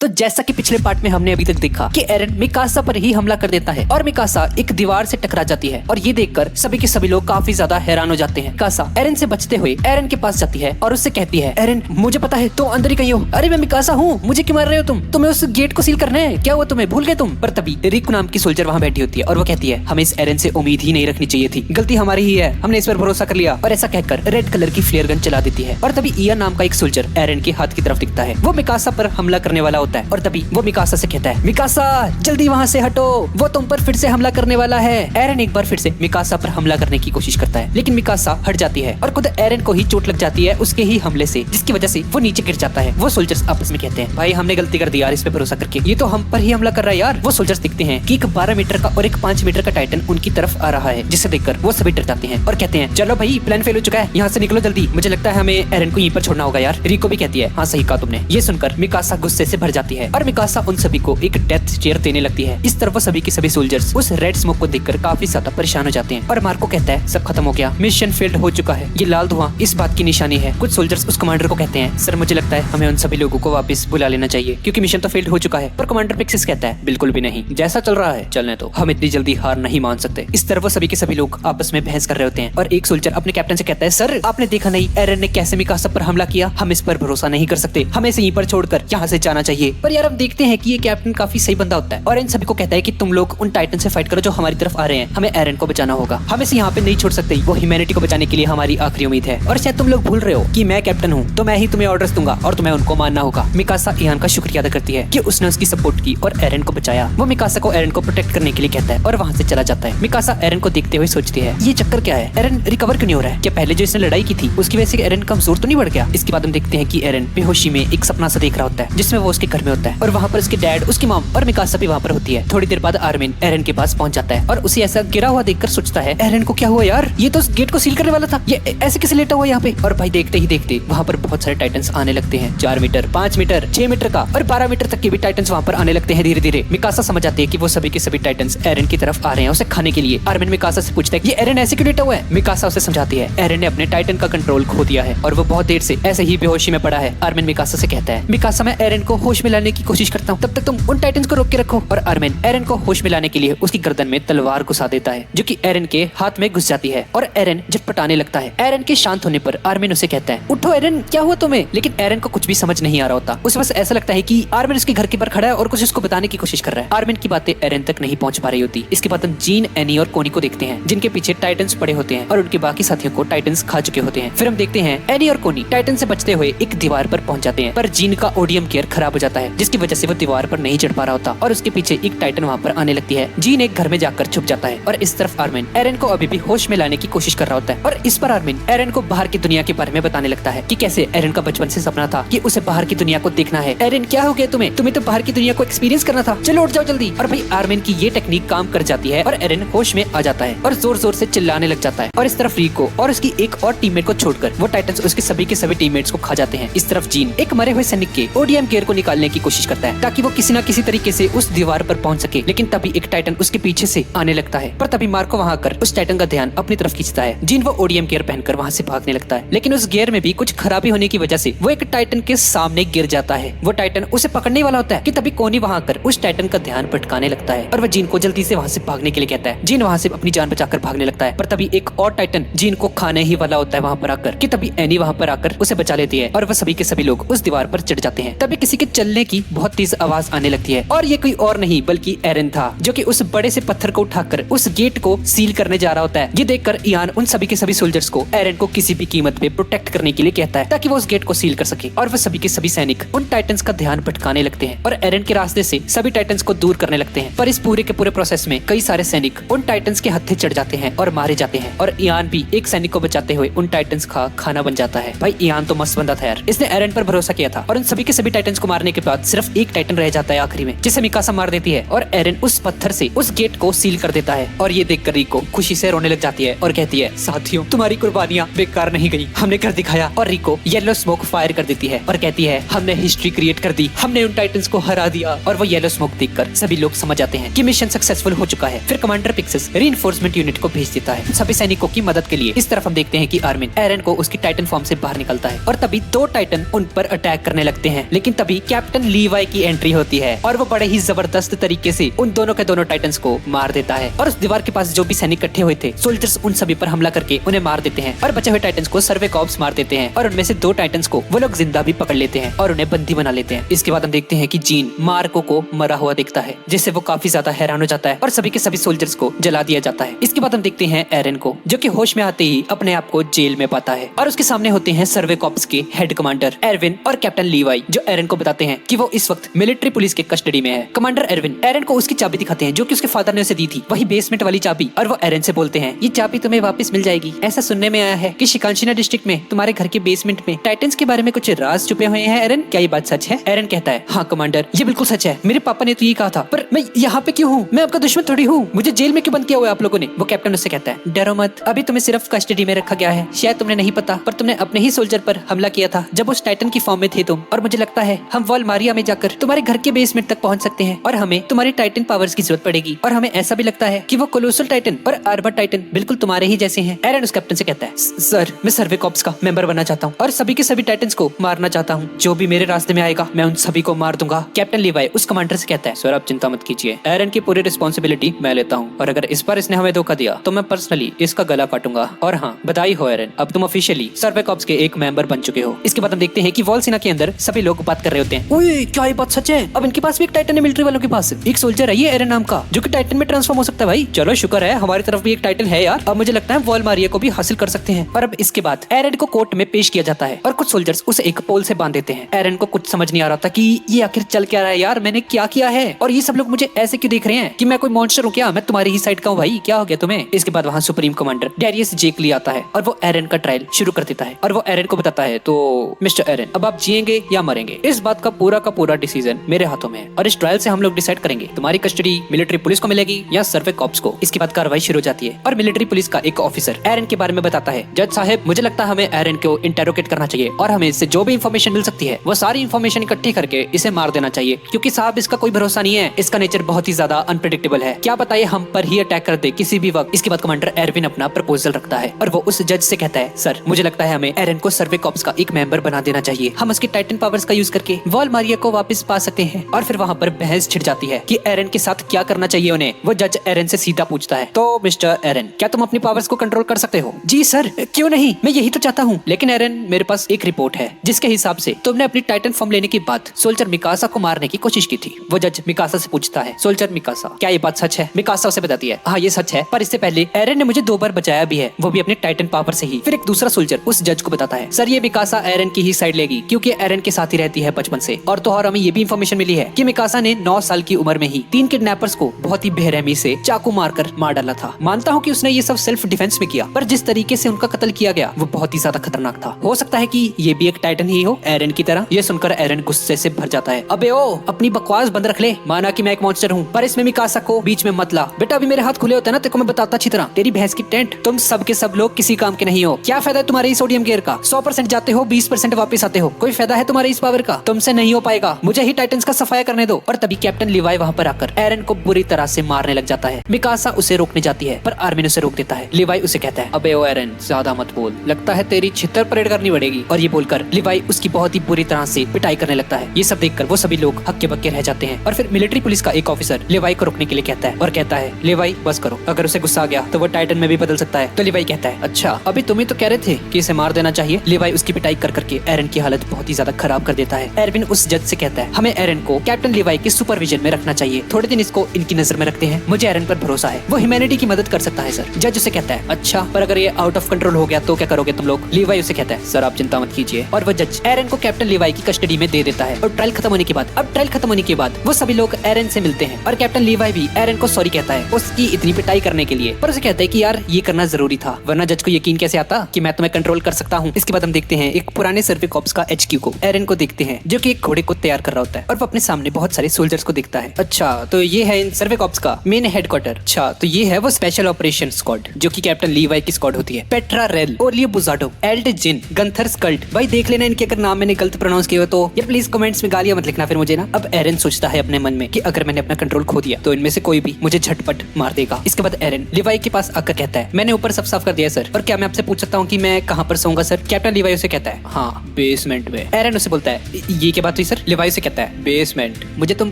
तो जैसा कि पिछले पार्ट में हमने अभी तक देखा कि एरन मिकासा पर ही हमला कर देता है और मिकासा एक दीवार से टकरा जाती है और ये देखकर सभी के सभी लोग काफी ज्यादा हैरान हो जाते हैं। मिकासा एरन से बचते हुए एरन के पास जाती है और उससे कहती है, एरन मुझे पता है तुम अंदर ही कहीं हो। अरे मैं मिकासा हूँ, मुझे क्यों मार रहे हो तुम्हें उस गेट को सील करना है, क्या हुआ तुम्हें, भूल गए तुम। पर तभी रिको नाम की सोल्जर वहाँ बैठी होती है और वो कहती है, हमें इस एरन से उम्मीद ही नहीं रखनी चाहिए थी, गलती हमारी ही है, हमने इस पर भरोसा कर लिया। और ऐसा कहकर रेड कलर की फ्लेयर गन चला देती है और तभी इया नाम का एक सोल्जर एरन के हाथ की तरफ दिखता है। वो मिकासा पर हमला करने वाला होता है और तभी वो मिकासा से कहता है, मिकासा जल्दी वहाँ से हटो, वो तुम पर फिर से हमला करने वाला है। एरन एक बार फिर से मिकासा पर हमला करने की कोशिश करता है लेकिन मिकासा हट जाती है और खुद एरन को ही चोट लग जाती है उसके ही हमले से, जिसकी वजह से वो नीचे गिर जाता है। वो सोल्जर्स आपस में कहते हैं, भाई हमने गलती कर दी यार, इस पे भरोसा करके, ये तो हम पर ही हमला कर रहा है यार। वो सोल्जर्स दिखते हैं कि एक 12 मीटर का और एक 5 मीटर का टाइटन उनकी तरफ आ रहा है, जिसे देखकर वो सभी डर जाते हैं और कहते हैं, चलो भाई प्लान फेल हो चुका है, यहाँ से निकलो जल्दी, मुझे लगता है हमें एरन को यहीं पर छोड़ना होगा यार। रिको भी कहती है, हाँ सही कहा तुमने। ये सुनकर मिकासा गुस्से से भर जाती है और मिकासा उन सभी को एक डेथ चेयर देने लगती है। इस तरफ सभी के सभी सोल्जर्स उस रेड स्मोक को देखकर काफी ज्यादा परेशान हो जाते हैं और मार्को कहता है, सब खत्म हो गया, मिशन फेल्ड हो चुका है, ये लाल धुआं इस बात की निशानी है। कुछ सोल्जर्स उस कमांडर को कहते हैं, सर मुझे लगता है हमें उन सभी लोगों को वापस बुला लेना चाहिए क्योंकि मिशन तो फेल्ड हो चुका है। पर कमांडर पिक्सिस कहता है, बिल्कुल भी नहीं, जैसा चल रहा है चलने दो, हम इतनी जल्दी हार नहीं मान सकते। इस तरफ सभी के सभी लोग आपस में बहस कर रहे होते हैं और एक सोल्जर अपने कैप्टन से कहता है, सर आपने देखा नहीं एरन ने कैसे मिकासा पर हमला किया, हम इस पर भरोसा नहीं कर सकते, हमें इसे यहीं पर छोड़कर यहाँ से जाना चाहिए। पर यार हम देखते हैं कि ये कैप्टन काफी सही बंदा होता है और इन सभी को कहता है कि तुम लोग उन टाइटन से फाइट करो जो हमारी तरफ आ रहे हैं, हमें एरन को बचाना होगा, हम इसे यहाँ पे नहीं छोड़ सकते, वो ह्यूमैनिटी को बचाने के लिए हमारी आखिरी उम्मीद है। और शायद तुम लोग भूल रहे हो कि मैं कैप्टन हूँ तो मैं ही तुम्हें ऑर्डर्स दूंगा और तुम्हें उनको मानना होगा। मिकासा इयान का शुक्रिया अदा करती है कि उसने उसकी सपोर्ट की और एरन को बचाया। वो मिकासा को एरन को प्रोटेक्ट करने के लिए कहता है और वहाँ से चला जाता है। मिकासा एरन को देखते हुए सोचती है, ये चक्कर क्या है, एरन रिकवर क्यों नहीं हो रहा है, क्या पहले जो इसने लड़ाई की थी उसकी वजह से एरन कमजोर तो नहीं बढ़ गया। इसके बाद हम देखते हैं कि एरन बेहोशी में एक सपना सा देख रहा होता है जिसमें वो उसके घर में होता है और वहाँ पर उसके डैड, उसकी मॉम और मिकासा भी वहाँ पर होती है। थोड़ी देर बाद आर्मिन एरन के पास पहुंच जाता है और उसे ऐसा गिरा हुआ देखकर सोचता है, एरन को क्या हुआ यार, ये तो गेट को सील करने वाला था, ये ऐसे कैसे लेटा हुआ यहाँ पे। और भाई देखते ही देखते वहाँ पर बहुत सारे टाइटन्स आने लगते हैं, 4 मीटर 5 मीटर 6 मीटर का और 12 मीटर तक के भी टाइटन्स वहाँ पर आने लगते हैं धीरे धीरे। मिकासा समझ जाती है कि वो सभी के सभी टाइटन्स एरन की तरफ आ रहे हैं उसे खाने के लिए। आर्मिन मिकासा से पूछता है, ये एरन ऐसे क्यों लेटा हुआ है। मिकासा उसे समझाती है, एरन ने अपने टाइटन का कंट्रोल खो दिया है और वो बहुत देर से ऐसे ही बेहोशी में पड़ा है। आर्मिन मिकासा से कहता है, मिकासा मैं एरन को होश में लाने की कोशिश करता हूँ, तब तक तुम उन टाइटन्स को रोक के रखो। और आर्मिन एरन को होश में लाने के लिए उसकी गर्दन में तलवार घुसा देता है जो कि एरन के हाथ में घुस जाती है और एरन झटपटाने लगता है। एरन के शांत होने पर आर्मिन उसे कहता है, उठो एरन, क्या हुआ तुम्हें। लेकिन एरन को कुछ भी समझ नहीं आ रहा होता, उसे बस ऐसा लगता है कि आर्मिन उसके घर के बाहर खड़ा है और कुछ उसको बताने की कोशिश कर रहा है। आर्मिन की बातें एरन तक नहीं पहुंच पा रही होती। इसके बाद हम जीन, एनी और कोनी को देखते हैं जिनके पीछे टाइटन्स पड़े होते हैं और उनके बाकी साथियों को टाइटन्स खा चुके होते हैं। फिर हम देखते हैं एनी और कोनी टाइटन से बचते हुए एक दीवार पर पहुंच जाते हैं पर जीन का ओडियम केयर खराब हो जाता है जिसकी वजह से वो दीवार पर नहीं चढ़ पा रहा होता और उसके पीछे एक टाइटन वहाँ पर आने लगती है। जीन एक घर में जाकर छुप जाता है और इस तरफ आर्मिन एरन को अभी भी होश में लाने की कोशिश कर रहा होता है और इस पर आर्मिन एरन को बाहर की दुनिया के बारे में बताने लगता है कि कैसे एरन का बचपन से सपना था कि उसे बाहर की दुनिया को देखना है। एरन क्या हो गया तुम्हें तो बाहर की दुनिया को एक्सपीरियंस करना था, चलो उठ जाओ जल्दी। और भाई आर्मिन की ये टेक्निक काम कर जाती है और एरन होश में आ जाता है और जोर जोर से चिल्लाने लग जाता है। और इस तरफ रिको और उसकी एक और टीममेट को छोड़कर वो टाइटन्स उसके सभी के सभी टीममेट्स को खा जाते हैं। इस तरफ जीन एक मरे हुए सैनिक के ओडीएम केयर को निकालने की कोशिश करता है ताकि वो किसी न किसी तरीके से उस दीवार पर पहुंच सके, लेकिन तभी एक टाइटन उसके पीछे से आने लगता है। पर तभी मार्को वहां आकर उस टाइटन का ध्यान अपनी तरफ खींचता है। जीन वो ओडीएम गियर पहनकर वहां से भागने लगता है लेकिन उस गियर में भी कुछ खराबी होने की वजह से वो एक टाइटन के सामने गिर जाता है। वो टाइटन उसे पकड़ने वाला होता है कि तभी कोनी वहां आकर उस टाइटन का ध्यान भटकाने लगता है और वो जीन को जल्दी से वहां से भागने के लिए कहता है। जीन वहां से अपनी जान बचाकर भागने लगता है पर तभी एक और टाइटन जीन को खाने ही वाला होता है वहां पर आकर कि तभी एनी वहां पर आकर उसे बचा लेती है और वह सभी के सभी लोग उस दीवार पर चढ़ जाते हैं। तभी किसी के चलने की बहुत तेज आवाज आने लगती है और ये कोई और नहीं बल्कि एरन था जो कि उस बड़े से पत्थर को उठाकर उस गेट को सील करने जा रहा होता है। ये देखकर इयान उन सभी के सभी सोल्जर्स को एरन को किसी भी कीमत पे प्रोटेक्ट करने के लिए कहता है ताकि वो उस गेट को सील कर सके और वह सभी के सभी सैनिक उन टाइटन्स का ध्यान भटकाने लगते हैं और एरन के रास्ते से सभी टाइटन्स को दूर करने लगते हैं। पर इस पूरे के पूरे प्रोसेस में कई सारे सैनिक उन टाइटन्स के हत्थे चढ़ जाते हैं और मारे जाते हैं और इयान भी एक सैनिक को बचाते हुए उन टाइटन्स का खाना बन जाता है। भाई इयान तो मस्त बंदा था यार, इसने एरन पर भरोसा किया था और उन सभी के सभी टाइटन्स को मारने के बाद सिर्फ एक टाइटन रह जाता है आखिरी में जिसे मिकासा मार देती है और एरन उस पत्थर से उस गेट को सील कर देता है। और ये देखकर रिको खुशी से रोने लग जाती है और कहती है, साथियों तुम्हारी कुर्बानियां बेकार नहीं गई, हमने कर दिखाया। और रिको येलो स्मोक फायर कर देती है और कहती है, हमने हिस्ट्री क्रिएट कर दी, हमने उन टाइटन्स को हरा दिया। और वो येलो स्मोक देखकर सभी लोग समझ जाते हैं कि मिशन सक्सेसफुल हो चुका है। फिर कमांडर पिक्सिस रीइंफोर्समेंट यूनिट को भेज देता है सभी सैनिकों की मदद के लिए। इस तरफ हम देखते हैं कि आर्मिन एरन को उसकी टाइटन फॉर्म से बाहर निकलता है और तभी 2 टाइटन उन पर अटैक करने लगते हैं लेकिन तभी कैप्टन कैप्टन लीवाई की एंट्री होती है और वो बड़े ही जबरदस्त तरीके से उन दोनों के दोनों टाइटन्स को मार देता है। और उस दीवार के पास जो भी सैनिक इकट्ठे हुए थे, सोल्जर्स उन सभी पर हमला करके उन्हें मार देते हैं और बचे हुए टाइटन्स को सर्वे कॉप्स मार देते हैं और उनमें से 2 टाइटन्स को वो लोग जिंदा भी पकड़ लेते हैं और उन्हें बंदी बना लेते हैं। इसके बाद हम देखते हैं कि जीन मार्को को मरा हुआ दिखता है, जिससे वो काफी ज्यादा हैरान हो जाता है और सभी के सभी सोल्जर्स को जला दिया जाता है। इसके बाद हम देखते हैं एरन को, जो कि होश में आते ही अपने आप को जेल में पाता है और उसके सामने होते हैं सर्वे कॉप्स के हेड कमांडर एरविन और कैप्टन लीवाई, जो एरन को बताते हैं कि वो इस वक्त मिलिट्री पुलिस के कस्टडी में है। कमांडर एरविन एरन को उसकी चाबी दिखाते हैं जो कि उसके फादर ने उसे दी थी, वही बेसमेंट वाली चाबी, और वो एरन से बोलते हैं ये चाबी तुम्हें वापस मिल जाएगी। ऐसा सुनने में आया है कि शिकांशिना डिस्ट्रिक्ट में तुम्हारे घर के बेसमेंट में टाइटन्स के बारे में कुछ राज छुपे हुए हैं एरन, क्या ये बात सच है? एरन कहता है हाँ कमांडर, ये बिल्कुल सच है, मेरे पापा ने तो ये कहा था, पर मैं यहाँ पे क्यों हूँ? मैं आपका दुश्मन थोड़ी हूँ, मुझे जेल में क्यों बंद किया हुआ है आप लोगों ने? वो कैप्टन उससे कहता है डरो मत, अभी तुम्हें सिर्फ कस्टडी में रखा गया है, शायद तुमने नहीं पता, पर तुमने अपने ही सोल्जर पर हमला किया था जब उस टाइटन की फॉर्म में थे तुम, और मुझे लगता है हम वॉलमारिया में जाकर तुम्हारे घर के बेसमेंट तक पहुंच सकते हैं और हमें तुम्हारी टाइटन पावर्स की जरूरत पड़ेगी, और हमें ऐसा भी लगता है कि वो कोलोसल टाइटन और आर्मर टाइटन बिल्कुल तुम्हारे ही जैसे हैं। एरन उस कैप्टन से कहता है सर, मैं सर्वे कॉप्स का मेंबर बनना चाहता हूँ और सभी के सभी टाइटन्स को मारना चाहता हूँ, जो भी मेरे रास्ते में आएगा मैं उन सभी को मार दूंगा। कैप्टन लीवाई उस कमांडर से कहता है सर आप चिंता मत कीजिए, एरन की पूरी रिस्पॉन्सिबिलिटी मैं लेता हूँ, और अगर इस बार इसने हमें धोखा दिया तो मैं पर्सनली इसका गला काटूंगा। और हाँ, बधाई हो एरन, अब तुम ऑफिशियली सर्वे कॉप्स के एक मेंबर बन चुके हो। इसके बाद हम देखते हैं कि वॉल सेना के अंदर सभी लोग बात कर रहे होते हैं। ओए क्या ये बात सच है? अब इनके पास भी एक टाइटन है, मिलिट्री वालों के पास एक सोल्जर है ये एरन नाम का, जो कि टाइटन में ट्रांसफॉर्म हो सकता है। भाई चलो शुक्र है हमारी तरफ भी एक टाइटन है यार, अब मुझे लगता है वॉलमारिया को भी हासिल कर सकते हैं। और अब इसके बाद एरन को कोर्ट में पेश किया जाता है और कुछ सोल्जर्स उसे एक पोल से बांध देते हैं। एरन को कुछ समझ नहीं आ रहा था कि ये आखिर चल क्या रहा है यार, मैंने क्या किया है और ये सब लोग मुझे ऐसे क्यों देख रहे हैं कि मैं कोई मॉन्स्टर हूँ क्या? मैं तुम्हारी ही साइड का हूँ भाई, क्या हो गया तुम्हें? इसके बाद वहाँ सुप्रीम कमांडर डैरियस जेकली आता है और वो एरन का ट्रायल शुरू कर देता है और वो एरन को बताता है तो मिस्टर एरन, अब आप जिएंगे या मरेंगे, इस बात का पूरा डिसीजन मेरे हाथों में है और इस ट्रायल से हम लोग डिसाइड करेंगे तुम्हारी कस्टडी मिलिट्री पुलिस को मिलेगी या सर्वे कॉप्स को। इसके बाद कार्रवाई शुरू हो जाती है और मिलिट्री पुलिस का एक ऑफिसर एरन के बारे में बताता है जज साहब, मुझे लगता है हमें एरन को इंटेरोगेट करना चाहिए और हमें इससे जो भी इंफॉर्मेशन मिल सकती है वो सारी इंफॉर्मेशन इकट्ठी करके इसे मार देना चाहिए, क्योंकि साहब इसका कोई भरोसा नहीं है, इसका नेचर बहुत ही ज्यादा अनप्रेडिक्टेबल है, क्या बताइए हम पर ही अटैक कर दे किसी भी वक्त। इसके बाद कमांडर एरविन अपना प्रपोजल रखता है और वो उस जज से कहता है सर, मुझे लगता है हमें एरन को सर्वे कॉप्स का एक मेंबर बना देना चाहिए, हम उसके टाइटन पावर्स का यूज करके वॉलमारिया को वापस पा सकते हैं। और फिर वहाँ पर बहस छिड़ जाती है कि एरन के साथ क्या करना चाहिए उन्हें। वो जज एरन से सीधा पूछता है तो मिस्टर एरन, क्या तुम अपनी पावर्स को कंट्रोल कर सकते हो? जी सर, क्यों नहीं, मैं यही तो चाहता हूँ, लेकिन एरन मेरे पास एक रिपोर्ट है जिसके हिसाब से तुमने अपनी टाइटन फॉर्म लेने के बाद सोल्जर मिकासा को मारने की कोशिश की थी। वो जज मिकासा से पूछता है सोल्जर मिकासा, क्या ये बात सच है? मिकासा उसे बताती है हाँ ये सच है, पर इससे पहले एरन ने मुझे 2 बार बचाया भी है, वो भी अपने टाइटन पावर से ही। फिर एक दूसरा सोल्जर उस जज को बताता है सर, ये मिकासा एरन की ही साइड लेगी क्योंकि एरन के साथ ही रहती है बचपन से, और तो और हमें ये भी इंफॉर्मेशन मिली है कि मिकासा ने 9 साल की उम्र में ही 3 किडनैपर्स को बहुत ही बेरहमी से चाकू मारकर मार डाला था। मानता हूँ कि उसने ये सब सेल्फ डिफेंस में किया, पर जिस तरीके से उनका कत्ल किया गया वो बहुत ही ज्यादा खतरनाक था। हो सकता है कि ये भी एक टाइटन ही हो एरन की तरह। ये सुनकर एरन गुस्से से भर जाता है, अबे ओ अपनी बकवास बंद रख ले, माना कि मैं एक मॉन्स्टर हूँ पर इसमें मिकासा को बीच में मत ला। बेटा अभी मेरे हाथ खुले होते ना तेरे को मैं बताता अच्छी तरह, तेरी भैंस की टेंट, तुम सब के सब लोग किसी काम के नहीं हो, क्या फायदा है तुम्हारे इस सोडियम गियर का? 100% जाते हो 20% वापस आते हो, कोई फायदा है तुम्हारे इस पावर का? तुमसे नहीं हो पाएगा, मुझे ही टाइटन्स का सफाया करने दो। और तभी कैप्टन लीवाई वहाँ पर आकर एरन को बुरी तरह से मारने लग जाता है। मिकासा उसे रोकने जाती है पर आर्मिन उसे रोक देता है। लीवाई उसे कहता है अबे ओ एरन, ज्यादा मत बोल, लगता है तेरी छितर परेड करनी पड़ेगी। और ये बोलकर लीवाई उसकी बहुत ही बुरी तरह से पिटाई करने लगता है। ये सब देखकर वो सभी लोग हक्के बक्के रह जाते हैं और फिर मिलिट्री पुलिस का एक ऑफिसर लीवाई को रोकने के लिए कहता है और कहता है लीवाई बस करो, अगर उसे गुस्सा आ गया तो वो टाइटन में भी बदल सकता है। तो लीवाई कहता है अच्छा, अभी तुम ही तो कह रहे थे कि इसे मार देना चाहिए। लीवाई उसकी पिटाई कर करके एरन की हालत बहुत ही ज्यादा खराब कर देता है। एरविन उस जज से कहता है हमें एरन को कैप्टन लीवाई के सुपरविजन में रखना चाहिए, थोड़े दिन इसको इनकी नजर में रखते हैं, मुझे एरन पर भरोसा है, वो ह्यूमैनिटी की मदद कर सकता है सर। जज उसे कहता है अच्छा, पर अगर ये आउट ऑफ कंट्रोल हो गया तो क्या करोगे तुम लोग? लीवाई उसे कहता है सर आप चिंता मत कीजिए। और वो जज एरन को कैप्टन लीवाई की कस्टडी में दे देता है। और ट्रायल खत्म होने के बाद वो सभी लोग एरन से मिलते हैं और कैप्टन लीवाई भी एरन को सॉरी कहता है उसकी इतनी पिटाई करने के लिए, पर उसे कहता है कि यार ये करना जरूरी था, वरना जज को यकीन कैसे आता कि मैं तुम्हें कंट्रोल कर सकता हूँ। इसके बाद हम देखते हैं एक पुराने सर्वे कॉप्स का HQ को। एरन को देखते हैं जो कि एक घोड़े को तैयार कर रहा होता है और वो अपने सामने बहुत सारे सोल्जर्स को देखता है। अच्छा, तो ये है इन सर्वे कॉप्स का मेन हेडक्वार्टर। अच्छा, तो ये है वो स्पेशल ऑपरेशन स्क्वाड जो कि कैप्टन लीवाई की स्क्वाड होती है। पेट्रा रेल, ओलियो बुजाडो, एल्ड जिन, गंथर स्कल्ट। भाई देख लेना इनके अगर नाम मैंने गलत प्रोनाउंस किए हो तो ये प्लीज कमेंट्स में गालियां मत लिखना फिर मुझे ना। अब एरन सोचता है अपने मन में कि अगर मैंने अपना कंट्रोल खो दिया तो इनमें से कोई भी मुझे झटपट मार देगा। इसके बाद एरन लीवाई के पास आकर कहता है मैंने ऊपर सब साफ कर दिया सर, और क्या मैं आपसे पूछ सकता हूँ कि मैं कहाँ पर सोऊंगा सर? कैप्टन लीवाई उसे कहता है हाँ बेसमेंट में। एरन उसे बोलता है ये क्या बात हुई सर? लिवाई से कहता है बेसमेंट। मुझे तुम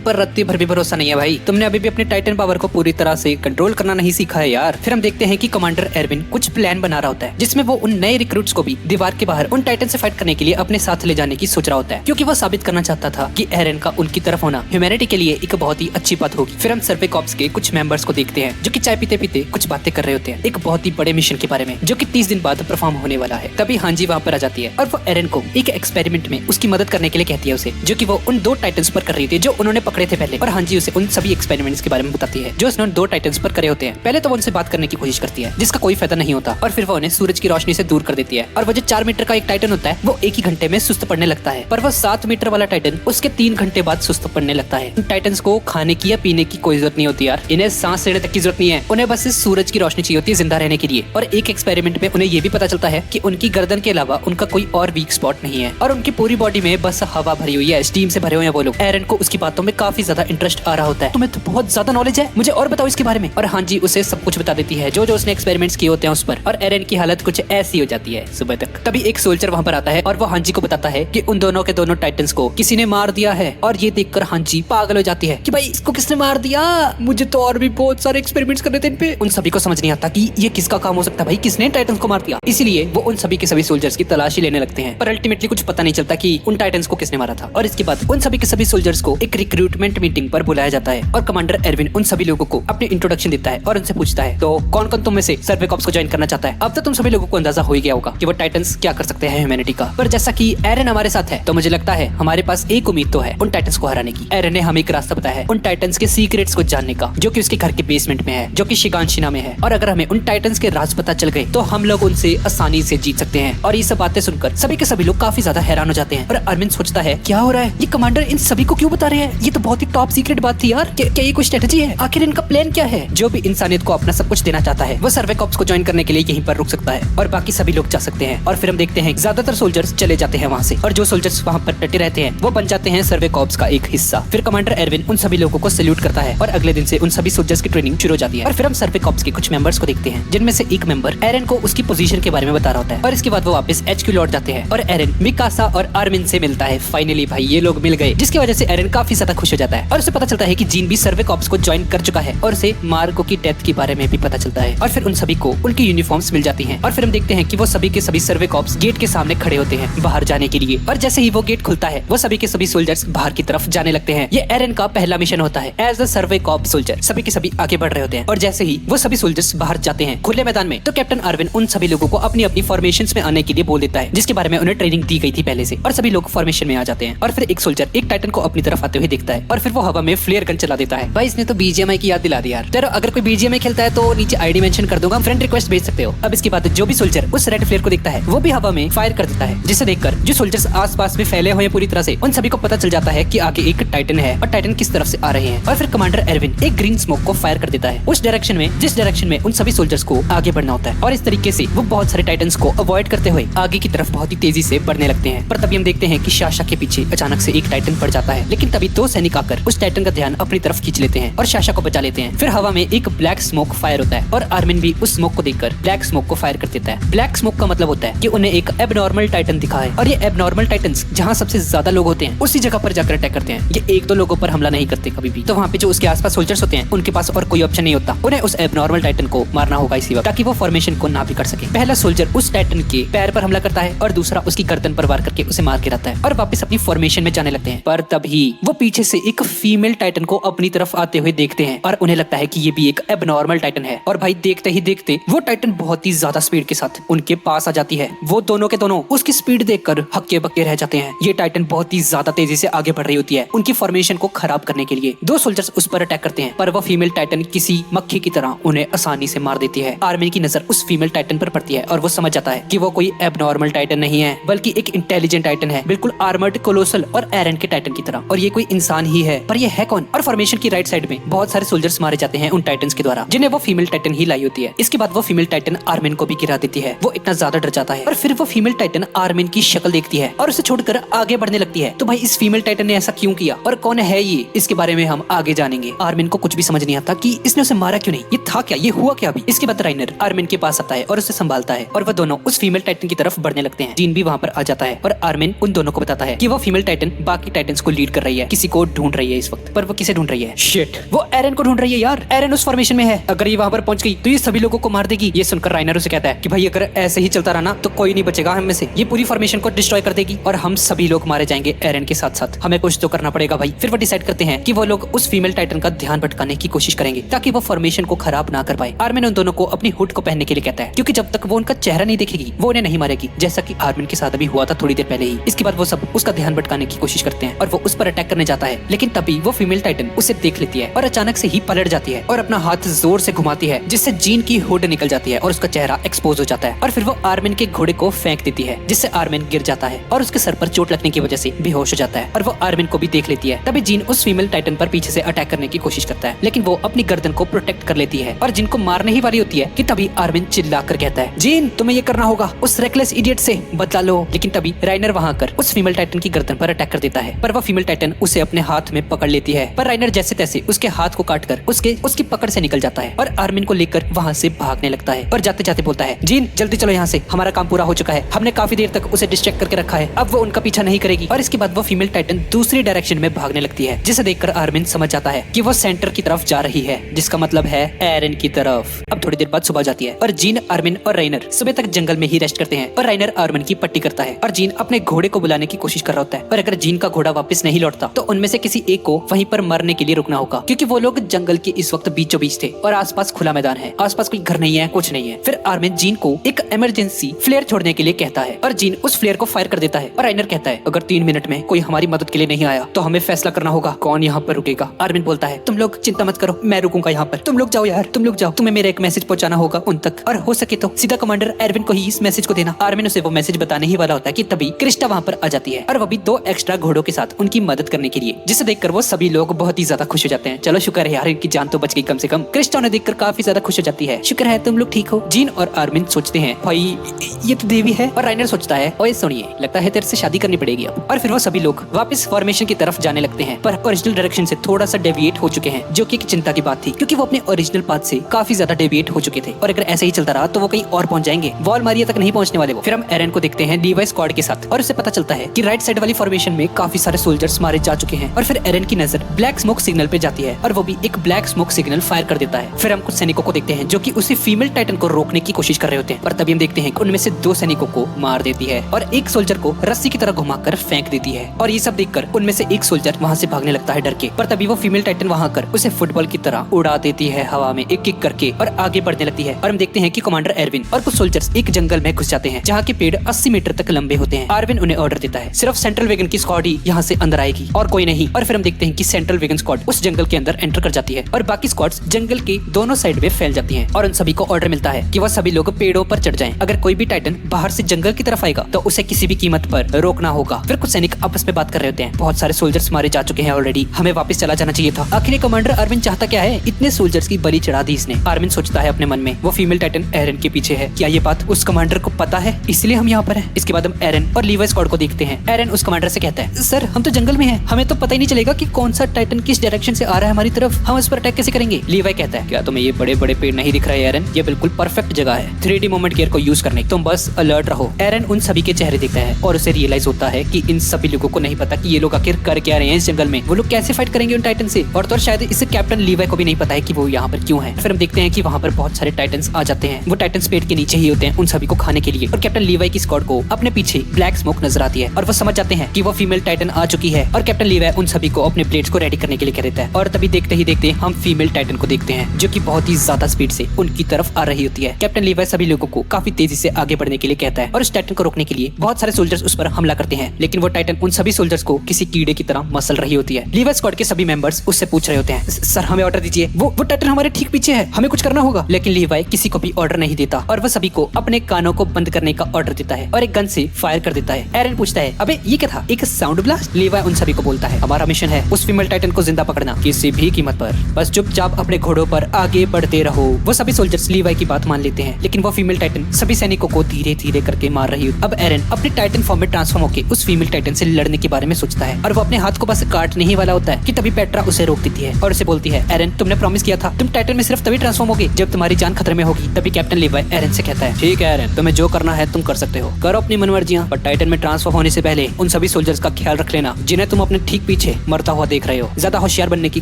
पर रत्ती भर भी भरोसा नहीं है भाई, तुमने अभी भी अपने टाइटन पावर को पूरी तरह से कंट्रोल करना नहीं सीखा है यार। फिर हम देखते हैं कि कमांडर एरविन कुछ प्लान बना रहा होता है जिसमें वो उन नए रिक्रूट्स को भी दीवार के बाहर उन टाइटन से फाइट करने के लिए अपने साथ ले जाने की सोच रहा होता है, क्योंकि वो साबित करना चाहता था कि एरन का उनकी तरफ होना ह्यूमैनिटी के लिए एक बहुत ही अच्छी बात होगी। फिर हम सर्वे कॉर्प्स के कुछ मेंबर्स को देखते हैं जो कि चाय पीते पीते कुछ बातें कर रहे होते हैं एक बहुत ही बड़े मिशन के बारे में जो कि 30 दिन बाद परफॉर्म होने वाला है। तभी हांजी वहाँ पर आ जाती है और वो एरन को एक एक्सपेरिमेंट में उसकी मदद करने के लिए कहती है उसे, जो कि वो उन 2 टाइटन्स पर कर रही थी जो उन्होंने पकड़े थे पहले। और हांजी उसे उन सभी एक्सपेरिमेंट्स के बारे में बताती है जो उसने 2 टाइटन्स पर करे होते हैं। पहले तो वो उनसे बात करने की कोशिश करती है जिसका कोई फायदा नहीं होता और फिर वो उन्हें सूरज की रोशनी से दूर कर देती है। और वो जो 4 मीटर का एक टाइटन होता है वो 1 ही घंटे में सुस्त पड़ने लगता है, पर वो 7 मीटर वाला टाइटन उसके 3 घंटे बाद सुस्त पड़ने लगता है। टाइटन्स को खाने की या पीने की कोई जरूरत नहीं होती यार, इन्हें सांस लेने तक की जरूरत नहीं है, उन्हें बस इस सूरज की रोशनी चाहिए होती है जिंदा रहने के लिए। और एक एक्सपेरिमेंट में उन्हें ये भी पता चलता है कि उनकी गर्दन के अलावा उनका कोई और वीक स्पॉट नहीं है और उनकी पूरी बॉडी में बस हवा भरी हुई है, स्टीम से भरे हुए हैं वो लोग। एरन को उसकी बातों में काफी ज्यादा इंटरेस्ट आ रहा होता है। तुम्हें तो बहुत ज्यादा नॉलेज है, मुझे और बताओ इसके बारे में। और हांजी उसे सब कुछ बता देती है जो जो उसने एक्सपेरिमेंट्स किए होते हैं उस पर। और एरन की हालत कुछ ऐसी हो जाती है सुबह तक। तभी एक सोल्जर वहाँ पर आता है और वो हांजी को बताता है कि उन दोनों के दोनों टाइटन्स को किसी ने मार दिया है। और ये देखकर हांजी पागल हो जाती है कि भाई इसको किसने मार दिया, मुझे तो और भी बहुत सारे एक्सपेरिमेंट्स करने थे इन पे। उन सभी को समझ नहीं आता कि ये किसका काम हो सकता है, भाई किसने टाइटन्स को मार दिया। इसीलिए वो उन सभी के सभी सोल्जर्स की तलाशी लेने लगते हैं, पर अल्टीमेटली कुछ पता नहीं चलता कि उन टाइटन्स को किसने मारा था। और इसके बाद उन सभी के सभी सोल्जर्स को एक रिक्रूटमेंट मीटिंग पर बुलाया जाता है और कमांडर एरविन उन सभी लोगों को अपनी इंट्रोडक्शन देता है और उनसे पूछता है तो कौन कौन तुम में से सर्वे कॉर्प्स को ज्वाइन करना चाहता है। अब तो तुम सभी लोगों को अंदाजा हो ही गया होगा कि वो टाइटन्स क्या कर सकते हैं ह्यूमैनिटी का। पर जैसा कि एरन हमारे साथ है तो मुझे लगता है हमारे पास एक उम्मीद तो है उन टाइटन्स को हराने की। एरन ने हमें एक रास्ता बताया है उन टाइटन्स के सीक्रेट्स को जानने का, जो कि उसके घर के बेसमेंट में है, जो कि शिगांशिना में है। और अगर हमें उन टाइटन्स के राज पता चल गए तो हम लोग उनसे आसानी से जीत सकते हैं। और ये सब बातें सुनकर सभी के सभी लोग काफी ज्यादा हैरान हो जाते हैं। और अरविंद सोचता है क्या हो रहा है, ये कमांडर इन सभी को क्यों बता रहे हैं, ये तो बहुत ही टॉप सीक्रेट बात थी यार। क्या ये कोई स्ट्रेटजी है, आखिर इनका प्लान क्या है। जो भी इंसानियत को अपना सब कुछ देना चाहता है वो सर्वे कॉर्प्स को ज्वाइन करने के लिए यहीं पर रुक सकता है और बाकी सभी लोग जा सकते हैं। और फिर हम देखते हैं ज्यादातर सोल्जर्स चले जाते हैं वहाँ से और जो सोल्जर्स वहाँ पर डटे रहते हैं वो बन जाते हैं सर्वे कॉर्प्स का एक हिस्सा। फिर कमांडर एरविन उन सभी लोगों को सैल्यूट करता है और अगले दिन से उन सभी सोल्जर्स की ट्रेनिंग शुरू हो जाती है। और फिर हम सर्वे कॉर्प्स के कुछ मेंबर्स को देखते हैं जिनमें से एक मेंबर एरन को उसकी पोजीशन के बारे में बता रहा होता है। और इसके बाद वो वापस HQ लौट जाते हैं और एरन मिकासा और आर्मिन से मिलता है। फाइनली भाई ये लोग मिल गए, जिसकी वजह से एरन काफी ज्यादा खुश हो जाता है और उसे पता चलता है कि जीन भी सर्वे कॉर्प्स को ज्वाइन कर चुका है और उसे मार्को की डेथ के बारे में भी पता चलता है। और फिर उन सभी को उनकी यूनिफॉर्म्स मिल जाती हैं। और फिर हम देखते हैं कि वो सभी के सभी सर्वे कॉर्प्स गेट के सामने खड़े होते हैं बाहर जाने के लिए। और जैसे ही वो गेट खुलता है वो सभी के सभी सोल्जर्स बाहर की तरफ जाने लगते हैं। ये एरन का पहला मिशन होता है as a survey corps soldier. सभी के सभी आगे बढ़ रहे होते हैं और जैसे ही वो सभी सोल्जर्स बाहर जाते हैं खुले मैदान में तो कैप्टन आर्विन उन सभी लोगों को अपनी अपनी फॉर्मेशंस में आने के लिए बोल देता है, जिसके बारे में उन्हें ट्रेनिंग दी गई थी पहले से। और सभी लोग फॉर्मेशन में आ जाते हैं और फिर एक सोल्जर एक टाइटन को अपनी तरफ आते हुए देखता है और फिर वो हवा में फ्लेयर गन चला देता है। भाई इसने तो BGMI की याद दिला दी यार। तेरा अगर कोई BGMI खेलता है तो नीचे ID मेंशन कर दूंगा, फ्रेंड रिक्वेस्ट भेज सकते हो। अब इसके बाद जो भी सोल्जर उस रेड फ्लेयर को देखता है वो भी हवा में फायर कर देता है, जिसे देखकर जो सोल्जर्स आसपास में फैले हुए पूरी तरह से उन सभी को पता चल जाता है कि आगे एक टाइटन है और टाइटन किस तरफ से आ रहे हैं। और फिर कमांडर एरविन एक ग्रीन स्मोक को फायर कर देता है उस डायरेक्शन में जिस डायरेक्शन में उन सभी सोल्जर्स को आगे बढ़ना होता है। और इस तरीके से वो बहुत सारे टाइटन्स को अवॉइड करते हुए आगे की तरफ बहुत ही तेजी से बढ़ने लगते हैं। पर तभी हम देखते हैं कि शाशा के पीछे अचानक से एक टाइटन पड़ जाता है, लेकिन तभी 2 सैनिक आकर उस टाइटन का ध्यान अपनी तरफ खींच लेते हैं और शाशा को बचा लेते हैं। फिर हवा में एक ब्लैक स्मोक फायर होता है और आर्मिन भी उस स्मोक को देखकर ब्लैक स्मोक को फायर कर देता है। ब्लैक स्मोक का मतलब होता है कि उन्हें एक एबनॉर्मल टाइटन दिखा है और ये एबनॉर्मल टाइटन्स जहाँ सबसे ज्यादा लोग होते हैं उसी जगह पर जाकर अटैक करते हैं। ये 1-2 लोगों पर हमला नहीं करते कभी भी। तो वहाँ पे जो उसके आसपास सोल्जर्स होते हैं उनके पास और कोई ऑप्शन नहीं होता, उन्हें उस एबनॉर्मल टाइटन को मारना होगा इसी वक्त ताकि वो फॉर्मेशन को ना भी कर सके। पहला सोल्जर उस टाइटन के पैर पर हमला करता है और दूसरा उसकी गर्दन पर वार करके उसे मार गिराता है और वापस अपनी फॉर्मेशन में जाने लगते हैं। पर तभी वो पीछे से एक फीमेल टाइटन को अपनी तरफ आते हुए देखते हैं और उन्हें लगता है कि ये भी एक एबनॉर्मल टाइटन है। और भाई देखते ही देखते वो टाइटन बहुत ही ज्यादा स्पीड के साथ उनके पास आ जाती है। वो दोनों के दोनों उसकी स्पीड देखकर हक्के बक्के रह जाते हैं। ये टाइटन बहुत ही ज्यादा तेजी से आगे बढ़ रही होती है उनकी फॉर्मेशन को खराब करने के लिए। 2 सोल्जर्स उस पर अटैक करते हैं पर वो फीमेल टाइटन किसी मक्खी की तरह उन्हें आसानी से मार देती है। आर्मी की नजर उस फीमेल टाइटन पर पड़ती है और वो समझ जाता है कि वो कोई एबनॉर्मल टाइटन नहीं है बल्कि एक इंटेलिजेंट टाइटन है, बिल्कुल आर्मर्ड कोलोसल और एरन के टाइटन की तरह। और ये कोई इंसान ही है, पर ये है कौन। और फॉर्मेशन की राइट साइड में बहुत सारे सोल्जर्स मारे जाते हैं उन टाइटन्स के द्वारा जिन्हें वो फीमेल टाइटन ही लाई होती है। इसके बाद वो फीमेल टाइटन आर्मिन को भी गिरा देती है। वो इतना ज्यादा डर जाता है और फिर वो फीमेल टाइटन आर्मिन की शक्ल देखती है और उसे छोड़कर आगे बढ़ने लगती है। तो भाई इस फीमेल टाइटन ने ऐसा क्यों किया और कौन है ये, इसके बारे में हम आगे जानेंगे। आर्मिन को कुछ भी समझ नहीं आता कि इसने उसे मारा क्यों नहीं, ये था क्या, ये हुआ क्या अभी। इसके बाद राइनर आर्मिन के पास आता है और उसे संभालता है और वो दोनों उस फीमेल टाइटन की तरफ बढ़ने लगते हैं। जीन भी वहाँ पर आ जाता है और आर्मिन उन दोनों को बताता है कि वो फीमेल टाइटन बाकी टाइटन्स को लीड कर रही है, किसी को ढूंढ रही है इस वक्त। पर वो किसे ढूंढ रही है? शिट, वो एरन को ढूंढ रही है यार। एरन उस फॉर्मेशन में है, अगर ये वहां पर पहुंच गई तो ये सभी लोगों को मार देगी। ये सुनकर राइनर उसे कहता है कि भाई अगर ऐसे ही चलता रहा ना तो कोई नहीं बचेगा हम में से, ये पूरी फॉर्मेशन को डिस्ट्रॉय कर देगी और हम सभी लोग मारे जाएंगे एरन के साथ साथ। हमें कुछ तो करना पड़ेगा भाई। फिर वो डिसाइड करते हैं कि वो लोग उस फीमेल टाइटन का ध्यान भटकाने की कोशिश करेंगे ताकि वो फॉर्मेशन को खराब ना कर पाए। आर्मिन उन दोनों को अपनी हुड को पहनने के लिए कहता है क्योंकि जब तक वो उनका चेहरा नहीं देखेगी वो उन्हें नहीं मारेगी, जैसा कि आर्मिन के साथ अभी हुआ था थोड़ी देर पहले ही। इसके बाद वो सब उसका ध्यान भटकाने की कोशिश करते हैं और वो उस पर अटैक करने जाता है, लेकिन तभी वो फीमेल टाइटन उसे देख लेती है और अचानक से ही पलट जाती है और अपना हाथ जोर से घुमाती है जिससे जीन की हुड निकल जाती है और उसका चेहरा एक्सपोज हो जाता है। और फिर वो आर्मिन के घोड़े को फेंक देती है जिससे आर्मिन गिर जाता है और उसके सर पर चोट लगने की वजह से बेहोश हो जाता है और वो आर्मिन को भी देख लेती है। तभी जीन उस फीमेल टाइटन पर पीछे से अटैक करने की कोशिश करता है, लेकिन वो अपनी गर्दन को प्रोटेक्ट कर लेती है और जीन को मारने ही वाली होती है कि तभी आर्मिन चिल्लाकर कहता है, जीन तुम्हें ये करना होगा, उस रेकलेस इडियट से बदला लो। लेकिन तभी राइनर वहां आकर उस फीमेल टाइटन की गर्दन पर अटैक कर देता है, पर वो फीमेल टाइटन उसे अपने हाथ में पकड़ लेती है। पर राइनर जैसे तैसे उसके हाथ को काटकर उसकी पकड़ से निकल जाता है और आर्मिन को लेकर वहां से भागने लगता है और जाते जाते बोलता है, जीन जल्दी चलो यहाँ से, हमारा काम पूरा हो चुका है, हमने काफी देर तक उसे डिस्ट्रैक्ट करके रखा है, अब वो उनका पीछा नहीं करेगी। और इसके बाद वो फीमेल टाइटन दूसरी डायरेक्शन में भागने लगती है, जिसे देखकर आर्मिन समझ जाता है कि वो सेंटर की तरफ जा रही है, जिसका मतलब है एरन की तरफ। अब थोड़ी देर बाद सुबह जाती है और जीन, आर्मिन और राइनर सुबह तक जंगल में ही रेस्ट करते हैं और राइनर आर्मिन की पट्टी करता है और जीन अपने घोड़े को बुलाने की कोशिश कर रहा होता है। और अगर जीन का घोड़ा वापस नहीं लौटता तो उनमें से किसी एक को वहीं पर मरने के लिए रुकना होगा, क्योंकि वो लोग जंगल के इस वक्त बीचों बीच थे और आसपास खुला मैदान है, आसपास कोई घर नहीं है, कुछ नहीं है। फिर आर्मिन जीन को एक इमरजेंसी फ्लेयर छोड़ने के लिए कहता है और जीन उस फ्लेयर को फायर कर देता है और राइनर कहता है, अगर 3 मिनट में कोई हमारी मदद के लिए नहीं आया तो हमें फैसला करना होगा कौन यहाँ पर रुकेगा। आर्मिन बोलता है, तुम लोग चिंता मत करो, मैं रुकूंगा यहाँ पर, तुम लोग जाओ यार, तुम लोग जाओ, तुम्हें मेरा एक मैसेज पहुंचाना होगा उन तक, और हो सके तो सीधा कमांडर एरविन को ही इस मैसेज को देना। आर्मिन उसे वो मैसेज बताने ही वाला होता है कि तभी क्रिस्टा वहाँ पर आ जाती है और वो भी 2 एक्स्ट्रा घोड़ों के साथ उनकी मदद करने के लिए, जिसे देखकर वो सभी लोग बहुत ही ज्यादा खुश हो जाते हैं। चलो शुक्र है यार, इनकी जान तो बच गई कम से कम। क्रिस्टा उन्हें देखकर काफी ज्यादा खुश हो जाती है, शुक्र है तुम लोग ठीक हो। जीन और आर्मिन सोचते हैं, भाई ये तो देवी है। और राइनर सोचता है, ओए सुनिए, लगता है तेरे से शादी करनी पड़ेगी अब। और फिर वो सभी लोग वापस फॉर्मेशन की तरफ जाने लगते हैं, पर ओरिजिनल डायरेक्शन से थोड़ा सा डेविएट हो चुके हैं, जो कि चिंता की बात थी, क्योंकि वो अपने ओरिजिनल पाथ से काफी ज्यादा डेविएट हो चुके थे और अगर ऐसे ही चलता रहा तो वो कहीं और पहुंच जाएंगे, वॉल मारिया तक नहीं पहुंचने वाले वो। फिर हम एरन को देखते हैं लीवाई स्क्वाड के साथ और उससे पता चलता है कि राइट साइड वाली फॉर्मेशन में काफी सारे सोल्जर्स मारे जा चुके हैं। और फिर एरन की नजर ब्लैक स्मोक सिग्नल पे जाती है और वो भी एक ब्लैक स्मोक सिग्नल फायर कर देता है। फिर हम कुछ सैनिकों को देखते हैं जो कि उसी फीमेल टाइटन को रोकने की कोशिश कर रहे होते हैं, पर तभी हम देखते हैं कि उनमें से 2 सैनिकों को मार देती है और एक सोल्जर को रस्सी की तरह घुमाकर फेंक देती है। और ये सब देखकर उनमें से एक सोल्जर वहाँ से भागने लगता है डर के, पर तभी वो फीमेल टाइटन वहाँ कर उसे फुटबॉल की तरह उड़ा देती है हवा में एक किक करके और आगे बढ़ने लगती है। और हम देखते हैं कि कमांडर एरविन और कुछ सोल्जर्स एक जंगल में घुस जाते हैं जहाँ के पेड़ 80 मीटर तक लंबे होते हैं। आर्विन उन्हें ऑर्डर देता है, सिर्फ सेंट्रल वेगन की स्क्वाड ही यहाँ से अंदर आएगी और कोई नहीं। और फिर हम देखते हैं कि सेंट्रल वेगन स्क्वाड उस जंगल के अंदर एंटर कर जाती है और बाकी स्क्वाड्स जंगल के दोनों साइड में फैल जाती हैं और उन सभी को ऑर्डर मिलता है कि वह सभी लोग पेड़ों पर चढ़ जाएं। अगर कोई भी टाइटन बाहर से जंगल की तरफ आएगा तो उसे किसी भी कीमत पर रोकना होगा। फिर कुछ सैनिक आपस में बात कर रहे होते हैं, बहुत सारे सोल्जर्स मारे जा चुके हैं ऑलरेडी, हमें वापस चला जाना चाहिए था। आखिर कमांडर आर्मिन चाहता क्या है, इतने सोल्जर्स की बलि चढ़ा दी इसने। आर्मिन सोचता है अपने मन में, वो फीमेल टाइटन एरन के पीछे है, क्या ये बात उस कमांडर को पता है, इसलिए हम यहाँ पर हैं। इसके बाद हम एरन और लीवाई स्क्वाड को देखते हैं। एरन उस कमांडर से कहता है, सर हम तो जंगल में हैं, हमें तो पता ही नहीं चलेगा कि कौन सा टाइटन किस डायरेक्शन से आ रहा है हमारी तरफ, हम उस पर अटैक कैसे करेंगे। लीवाई कहता है, क्या तुम्हें ये बड़े बड़े पेड़ नहीं दिख रहे एरन, ये बिल्कुल परफेक्ट जगह है 3D मोमेंट गियर को यूज करने, तुम बस अलर्ट रहो। एरन उन सभी के चेहरे देखता है और उसे रियलाइज होता है कि इन सभी लोगों को नहीं पता कि ये लोग आखिर कर क्या रहे हैं इस जंगल में, वो लोग कैसे फाइट करेंगे उन टाइटन से, और तो शायद इसे कैप्टन लीवाई को भी नहीं पता है कि वो यहाँ पर क्यों है। फिर हम देखते हैं कि वहाँ पर बहुत सारे टाइटन्स आ जाते हैं, वो टाइटन्स पेड़ के नीचे ही होते हैं उन सभी को खाने के लिए, और कैप्टन लीवाई की स्क्वाड को अपने पीछे ब्लैक स्मोक नजर आती है और वो समझ जाते हैं कि वो फीमेल टाइटन आ चुकी है और कैप्टन लीवाई उन सभी को अपने ब्लेड्स को रेडी करने के लिए कह देता है। और तभी देखते ही देखते हम फीमेल टाइटन को देखते हैं जो कि बहुत ही ज्यादा स्पीड से उनकी तरफ आ रही होती है। कैप्टन लीवाई सभी लोगों को काफी तेजी से आगे बढ़ने के लिए कहता है और उस टाइटन को रोकने के लिए बहुत सारे सोल्जर्स उस पर हमला करते हैं, लेकिन वो टाइटन उन सभी सोल्जर्स को किसी कीड़े की तरह मसल रही होती है। लीवाई स्क्वाड के सभी मेंबर्स उससे पूछ रहे होते हैं, सर हमें ऑर्डर दीजिए, वो टाइटन हमारे ठीक पीछे है, हमें कुछ करना होगा। लेकिन लीवाई किसी को भी ऑर्डर नहीं देता और वह सभी को अपने कानों को बंद करने का ऑर्डर देता है और एक गन से फायर कर देता है। एरन पूछता है, अबे ये क्या था, एक साउंड ब्लास्ट। लीवाई उन सभी को बोलता है, हमारा मिशन है उस फीमेल टाइटन को जिंदा पकड़ना किसी भी कीमत पर, बस चुपचाप अपने घोड़ों पर आगे बढ़ते रहो। वो सभी सोल्जर्स लीवाई की बात मान लेते हैं, लेकिन वो फीमेल टाइटन सभी सैनिकों को धीरे धीरे करके मार रही है। अब एरन अपने टाइटन फॉर्म में ट्रांसफॉर्म होकर उस फीमेल टाइटन से लड़ने के बारे में सोचता है और वो अपने हाथ को बस काटने ही वाला होता है कि तभी पेट्रा उसे रोक देती है और उसे बोलती है, एरन तुमने प्रॉमिस किया था तुम टाइटन में सिर्फ तभी ट्रांसफॉर्म होगे जब तुम्हारी जान खतरे में होगी। तभी कैप्टन लीवाई एरन से कहता है, ठीक है एरन, तुम्हें जो करना है तुम कर सकते हो, करो अपनी मनमर्जियां, पर टाइटन में ट्रांसफर होने से पहले उन सभी सोल्जर्स का ख्याल रख लेना जिन्हें तुम अपने ठीक पीछे मरता हुआ देख रहे हो। ज्यादा होशियार बनने की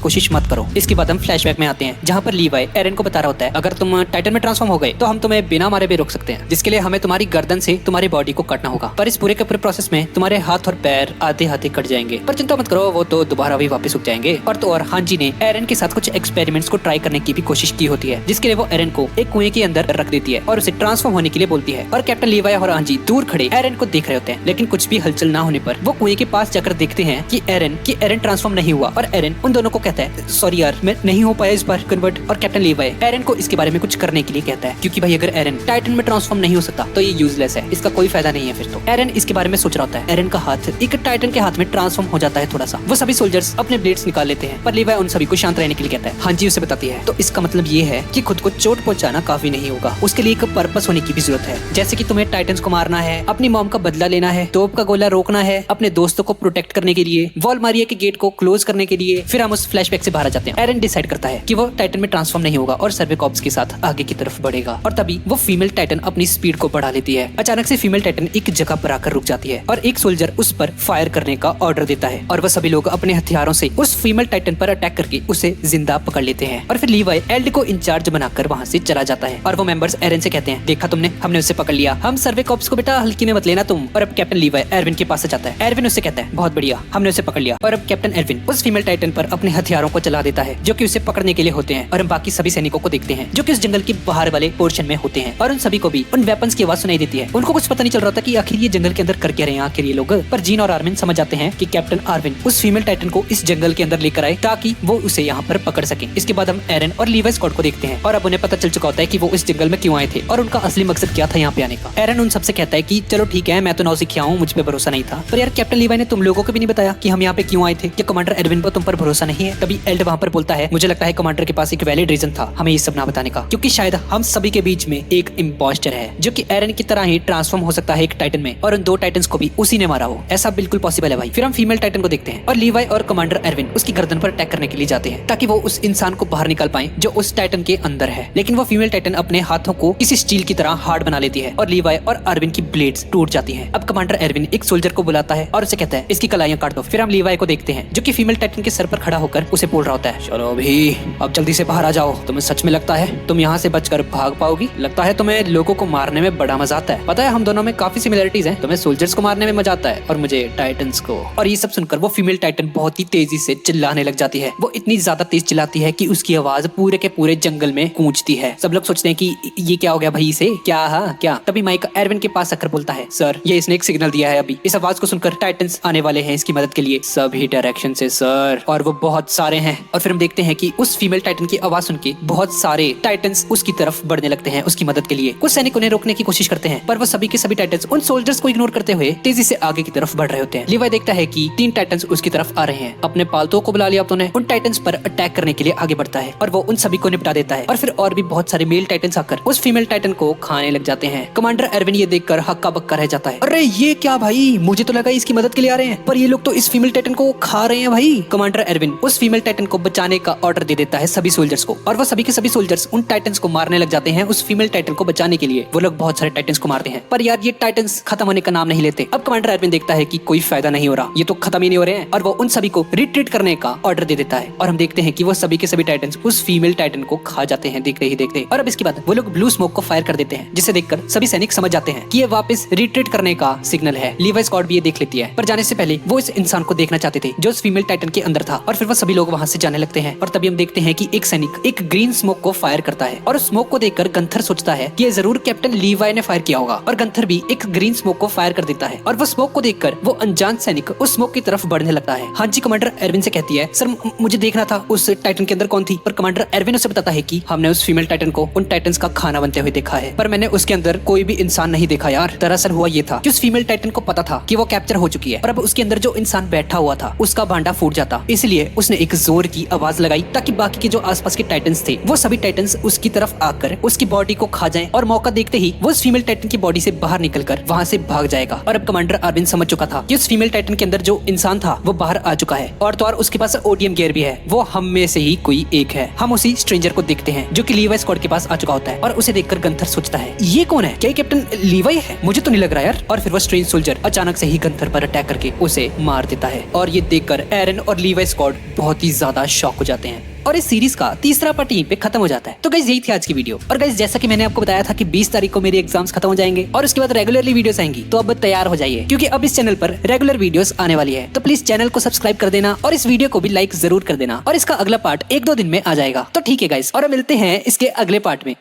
कोशिश मत करो। इसके बाद हम फ्लैशबैक में आते हैं, जहाँ पर लीवाई एरन को बता रहा होता है अगर तुम टाइटन में ट्रांसफॉर्म हो गए तो हम तुम्हें बिना मारे भी रोक सकते हैं, जिसके लिए हमें तुम्हारी गर्दन से तुम्हारी बॉडी को काटना होगा। पर इस पूरे के पूरे प्रोसेस में तुम्हारे हाथ और पैर आधे हाथे कट जाएंगे, पर चिंता मत करो, वो तो दोबारा भी वापस उग जाएंगे। और तो और हांजी ने एरन के साथ कुछ एक्सपेरिमेंट्स को ट्राई करने की भी कोशिश की होती है, जिसके लिए वो एरन को एक कुएं के अंदर रख देती है और उसे ट्रांसफॉर्म होने के लिए बोलती है। और कैप्टन लीवाई और हांजी दूर खड़े एरन को देख रहे होते हैं, लेकिन कुछ भी हलचल ना होने पर वो कुएं के पास जाकर देखते हैं कि एरन ट्रांसफॉर्म नहीं हुआ। और एरन उन दोनों को कहता है सॉरी यार, मैं नहीं हो पाया इस बार कन्वर्ट। और कैप्टन लीवाई एरन को इसके बारे में कुछ करने के लिए कहता है, क्योंकि भाई अगर एरन टाइटन में ट्रांसफॉर्म नहीं हो सकता तो ये यूजलेस है, इसका कोई फायदा नहीं है। फिर तो एरन इसके बारे में सोच रहा होता है। एरन का हाथ एक टाइटन के हाथ में ट्रांसफॉर्म हो जाता है थोड़ा सा। वो सभी सोल्जर्स अपने ब्लेड्स निकाल लेते हैं, पर लीवाई उन सभी को शांत रहने के लिए कहता है। हांजी उसे बताती है तो इसका मतलब ये है कि खुद को चोट पहुंचाना काफी नहीं होगा, उसके लिए एक पर्पस होने की भी जरूरत है, जैसे कि तुम्हें टाइटन्स को मारना है, अपनी मॉम का बदला लेना है, तोप का गोला रोकना है, अपने दोस्तों को प्रोटेक्ट करने के लिए, वॉलमारिया के गेट को क्लोज करने के लिए। फिर हम उस फ्लैशबैक से बाहर आ जाते हैं। एरन डिसाइड करता है कि वो टाइटन में ट्रांसफॉर्म नहीं होगा और सर्वे कॉर्प्स के साथ आगे की तरफ बढ़ेगा। और तभी वो फीमेल टाइटन अपनी स्पीड को बढ़ा लेती है। अचानक से फीमेल टाइटन एक जगह पर आकर रुक जाती है और एक सोल्जर उस पर फायर करने का ऑर्डर देता है, और वह सभी लोग अपने हथियारों से उस फीमेल टाइटन पर अटैक करके उसे जिंदा पकड़ लेते हैं। और फिर लीवाई एल्ड को इंचार्ज बनाकर वहाँ से चला जाता है। और वो मेंबर्स एरन से कहते हैं देखा तुमने, हमने उसे पकड़ लिया, हम सर्वे कॉर्प्स को बेटा हल्की में मत लेना तुम। और अब कैप्टन लीवाई एरविन के पास जाता है। एरविन उससे कहता है बहुत बढ़िया, हमने उसे पकड़ लिया। और अब कैप्टन एरविन उस फीमेल टाइटन पर अपने हथियारों को चला देता है जो कि उसे पकड़ने के लिए होते हैं। और हम बाकी सभी सैनिकों को देखते हैं जो कि उस जंगल के बाहर वाले पोर्शन में होते हैं, और उन सभी को भी उन वेपन्स की आवाज सुनाई देती है। उनको कुछ पता नहीं चल रहा था कि आखिर ये जंगल के अंदर कर क्या रहे हैं आखिर ये लोग। पर जीन और आर्मिन समझ जाते हैं कि कैप्टन आर्विन उस फीमेल टाइटन को इस जंगल के अंदर लेकर आए ताकि वो उसे यहाँ पर पकड़ सके। इसके बाद हम एरन और लीवाई स्क्वाड को देखते हैं, और अब उन्हें पता चल चुका होता है कि वो इस जंगल में क्यों आए थे और उनका असली मकसद क्या था यहाँ पे आने का। एरन उन सबसे कहता है कि चलो ठीक है, मैं तो नौसिखिया हूँ, मुझ पे भरोसा नहीं था, पर यार कैप्टन लीवाई ने तुम लोगों को भी नहीं बताया कि हम यहाँ पे क्यों आए थे, कि कमांडर एरविन को तुम पर भरोसा नहीं है। तभी एल्ड वहाँ पर बोलता है मुझे लगता है कमांडर के पास एक वैलिड रीजन था हमें ये सब ना बताने का, क्योंकि शायद हम सभी के बीच में एक इम्पोस्टर है जो कि एरन की तरह ही ट्रांसफॉर्म हो सकता है एक टाइटन में, और उन दो टाइटन्स को भी उसी ने मारा हो, ऐसा बिल्कुल पॉसिबल है भाई। फिर हम फीमेल टाइटन को देखते हैं और लीवाई और कमांडर एरविन उसकी गर्दन पर अटैक करने के लिए जाते हैं ताकि वो उस इंसान को बाहर निकाल पाए जो उस टाइटन के अंदर है। लेकिन वो फीमेल टाइटन अपने हाथों को किसी स्टील की तरह हार्ड बना लेती है और लीवाई और एरविन की ब्लेड्स टूट जाती हैं। अब कमांडर एरविन एक सोल्जर को बुलाता है और उसे कहता है इसकी कलाइयां काट दो। फिर हम लीवाई को देखते हैं जो कि फीमेल टाइटन के सर पर खड़ा होकर उसे बोल रहा होता है चलो अभी अब जल्दी से बाहर आ जाओ, तुम्हें सच में लगता है तुम यहाँ से बचकर भाग पाओगी? लगता है तुम्हें लोगों को मारने में बड़ा मजा आता है। पता है हम दोनों में काफी सिमिलरिटीज हैं, तुम्हें सोल्जर्स को मारने में मजा आता है और मुझे टाइटन्स को। और ये सब सुनकर वो फीमेल टाइटन बहुत ही तेजी से चिल्लाने लग जाती है। वो इतनी ज्यादा तेज चिल्लाती है कि उसकी आवाज पूरे के पूरे जंगल में गूंजती है। सब लोग सोचते हैं कि ये क्या हो गया भाई इसे, क्या। तभी माइक एरविन के पास आकर बोलता है सर ये इसने एक सिग्नल दिया है, अभी इस आवाज को सुनकर टाइटन्स आने वाले हैं इसकी मदद के लिए सभी डायरेक्शन से सर, और वो बहुत सारे हैं। और फिर हम देखते हैं कि उस फीमेल टाइटन की आवाज सुन के बहुत सारे टाइटन्स उसकी तरफ बढ़ने लगते हैं उसकी मदद के लिए। कुछ सैनिक उन्हें रोकने की कोशिश करते हैं, पर वो सभी के सभी टाइटन्स उन सोल्जर्स को इग्नोर करते हुए तेजी से आगे की तरफ बढ़ रहे होते हैं। लीवाई देखता है कि 3 टाइटन्स उसकी तरफ आ रहे हैं, अपने पालतुओं को बुला लिया उन्होंने, उन टाइटन्स पर अटैक करने के लिए आगे बढ़ता है और वो उन सभी को निपटा देता है। और फिर और भी बहुत सारे मेल टाइटन्स आकर उस फीमेल टाइटन को खाने लग जाते हैं। कमांडर एरविन ये देखकर हक्का बक्का रह जाता है, अरे ये क्या भाई, मुझे तो लगा इसकी मदद के लिए आ रहे हैं पर ये लोग तो इस फीमेल टाइटन को खा रहे हैं भाई। कमांडर एरविन उस फीमेल टाइटन को बचाने का ऑर्डर दे देता है सभी सोल्जर्स को, और वो सभी के सभी सोल्जर्स उन टाइटन्स को मारने लग जाते हैं उस फीमेल टाइटन को बचाने के लिए। वो लोग बहुत सारे टाइटन्स को मारते हैं, पर यार ये टाइटन्स खत्म होने का नाम नहीं लेते। अब कमांडर एरविन देखता है कि कोई फायदा नहीं हो रहा, ये तो खत्म ही नहीं हो रहे हैं, और वो उन सभी को रिट्रीट करने का ऑर्डर दे देता है। और हम देखते हैं कि वो सभी के सभी टाइटन्स उस फीमेल टाइटन को खा जाते हैं देखते ही देखते। और अब इसके बाद वो लोग ब्लू स्मोक को फायर कर देते हैं, जिसे देखकर सभी सैनिक समझ जाते हैं कि ये वापस रिट्रीट करने का सिग्नल है। लीवाई स्क्वाड भी ये देख लेती है, पर जाने से पहले वो इस इंसान को देखना चाहते थे जो उस फीमेल टाइटन के अंदर था। और फिर वो सभी लोग वहां से जाने लगते हैं, और तभी हम देखते हैं कि एक सैनिक एक ग्रीन स्मोक को फायर करता है, और उस स्मोक को देखकर गंथर सोचता है कि ये जरूर कैप्टन लीवाई ने फायर किया होगा, और गंथर भी एक ग्रीन स्मोक को फायर कर देता है। और वो स्मोक को देखकर वो अनजान सैनिक उस स्मोक की तरफ बढ़ने लगता है। हांजी कमांडर एरविन से कहती है सर मुझे देखना था उस टाइटन के अंदर कौन थी, पर कमांडर एरविन उसे बताता है कि हमने उस फीमेल टाइटन को उन टाइटन्स का खाना बनते हुए देखा है, पर मैंने उसके अंदर कोई भी इंसान नहीं देखा यार। दरअसल हुआ ये था कि उस फीमेल टाइटन को पता था कि वो कैप्चर हो चुकी है, और अब उसके अंदर जो इंसान बैठा हुआ था उसका भांडा फूट जाता, इसलिए उसने एक जोर की आवाज लगाई ताकि बाकी के जो आसपास के टाइटन्स थे वो सभी टाइटन्स उसकी तरफ आकर उसकी बॉडी को खा जाएं, और मौका देखते ही वो उस फीमेल टाइटन की बॉडी से बाहर निकलकर वहां से भाग जाएगा। और अब कमांडर आर्विन समझ चुका था कि उस फीमेल टाइटन के अंदर जो इंसान था वो बाहर आ चुका है, और तो और उसके पास ओडीएम गियर भी है, वो हम में से ही कोई एक है। हम उसी स्ट्रेंजर को देखते हैं जो कि लीवाई स्क्वाड के पास आ चुका होता है, और उसे देखकर गंथर सोचता है ये कौन है, क्या ये कैप्टन लीवाई है? मुझे तो नहीं लग रहा यार। और फिर वो स्ट्रेंज सोल्जर अचानक से ही गंथर पर अटैक करके उसे मार देता है और ये देखकर एरन और लीवी स्कॉट बहुत ही ज्यादा शॉक हो जाते हैं और इस सीरीज का तीसरा पार्ट यहीं पे खत्म हो जाता है। तो गाइस यही थी आज की वीडियो। और गाइस जैसा कि मैंने आपको बताया था कि 20 तारीख को मेरे एग्जाम्स खत्म हो जाएंगे और उसके बाद रेगुलरली वीडियोस आएंगी, तो अब तैयार हो जाइए क्योंकि अब इस चैनल पर रेगुलर वीडियोस आने वाली है। तो प्लीज चैनल को सब्सक्राइब कर देना और इस वीडियो को भी लाइक जरूर कर देना और इसका अगला पार्ट 1-2 दिन में आ जाएगा। तो ठीक है गाइस, और मिलते हैं इसके अगले पार्ट में।